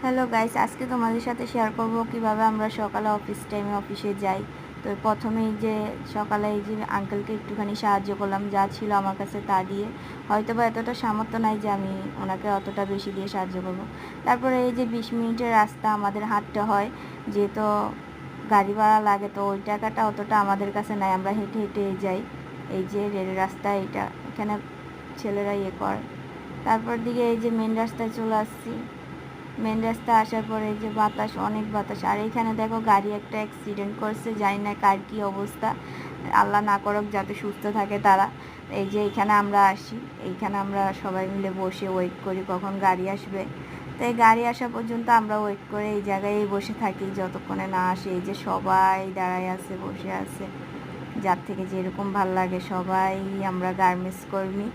Hello guys, আজকে তোমাদের সাথে শেয়ার করব কিভাবে আমরা সকালে অফিস টাইমে অফিসে যাই। তো প্রথমেই যে সকালে এই যে আঙ্কেলকে একটুখানি সাহায্য করলাম, যা ছিল আমার কাছে তা দিয়ে। হয়তো বা এতটা সামর্থ্য নাই যে আমি ওনাকে অতটা বেশি দিয়ে সাহায্য করব। তারপরে এই যে 20 মিনিটের রাস্তা আমাদের হাঁটতে হয়, যেহেতু গাড়ি ভাড়া লাগে, তো ওই টাকাটা অতটা আমাদের কাছে নাই, আমরা হেঁটে হেঁটে যাই। এই যে রেল রাস্তা, এটা এখানে ছেলেরা ইয়ে করে। তারপর দিকে এই যে মেন রাস্তায় চলে আসছি। মেন রাস্তা আসার পরে এই যে বাতাস, অনেক বাতাস। আর এইখানে দেখো গাড়ি একটা অ্যাক্সিডেন্ট করছে, জানি না কার কী অবস্থা, আল্লাহ না করুক, যাতে সুস্থ থাকে তারা। এই যে এইখানে আমরা আসি, এইখানে আমরা সবাই মিলে বসে ওয়েট করি কখন গাড়ি আসবে। তো এই গাড়ি আসা পর্যন্ত আমরা ওয়েট করে এই জায়গায় বসে থাকি যতক্ষণে না আসে। এই যে সবাই দাঁড়ায় আছে, বসে আছে, যার থেকে যেরকম ভাল লাগে। সবাই আমরা গার্মেন্টস কর্মী,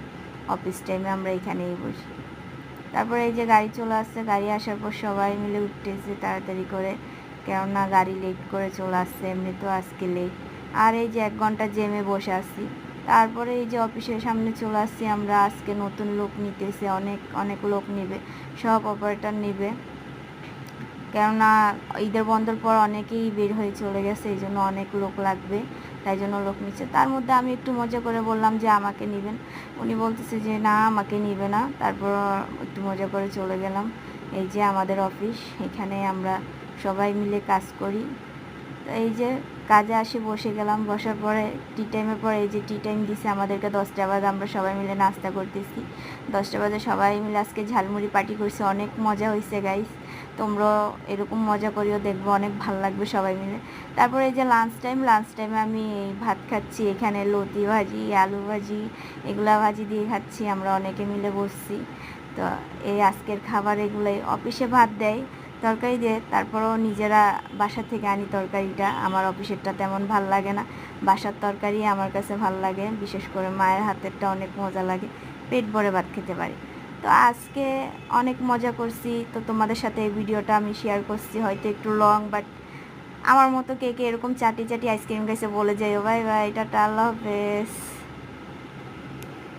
অফিস টাইমে আমরা এখানেই বসি। তারপরে এই যে গাড়ি চলে আসছে, গাড়ি আসার পর সবাই মিলে উঠতেছে তাড়াতাড়ি করে, কেননা গাড়ি লেট করে চলে আসছে, এমনি তো আজকে লেট। আর এই যে 1 ঘন্টা জ্যামে বসে আছি। তারপরে এই যে অফিসের সামনে চলে আসছি আমরা। আজকে নতুন লোক নিতেছে, অনেক অনেক লোক নেবে, সব অপারেটর নেবে, কেননা ঈদের বন্ধের পর অনেকেই বের হয়ে চলে গেছে, এই জন্য অনেক লোক লাগবে, তাই জন্য লোক নিচ্ছে। তার মধ্যে আমি একটু মজা করে বললাম যে আমাকে নেবেন। উনি বলতেছে যে না, আমাকে নিবে না। তারপর একটু মজা করে চলে গেলাম। এই যে আমাদের অফিস, এখানে আমরা সবাই মিলে কাজ করি। তো এই যে কাজে আসি, বসে গেলাম। বসার পরে টি টাইমের পরে এই যে টি টাইম দিছে আমাদেরকে 10টা বাজে, আমরা সবাই মিলে নাস্তা করতেছি। 10টা বাজে সবাই মিলে আজকে ঝালমুড়ি পার্টি করছে, অনেক মজা হয়েছে গাইস। তোমরাও এরকম মজা করিও, দেখবো অনেক ভালো লাগবে সবাই মিলে। তারপরে এই যে লাঞ্চ টাইমে আমি ভাত খাচ্ছি, এখানে লতি ভাজি, আলু ভাজি, এগুলা ভাজি দিয়ে খাচ্ছি, আমরা অনেকে মিলে বসছি। তো এই আজকের খাবার এগুলোই। অফিসে ভাত দেয়, তরকারি দিয়ে, তারপরেও নিজেরা বাসা থেকে আনি তরকারিটা। আমার অফিসেরটা তেমন ভাল লাগে না, বাসার তরকারি আমার কাছে ভাল লাগে, বিশেষ করে মায়ের হাতেরটা অনেক মজা লাগে, পেট ভরে ভাত খেতে পারি। তো আজকে অনেক মজা করছি, তো তোমাদের সাথে এই ভিডিওটা আমি শেয়ার করছি, হয়তো একটু লং, বাট আমার মতো কে কে এরকম চাটি চাটি আইসক্রিম খাইছে বলে যাইও। বাই বাই, টাটা, আল্লাহ হাফেজ।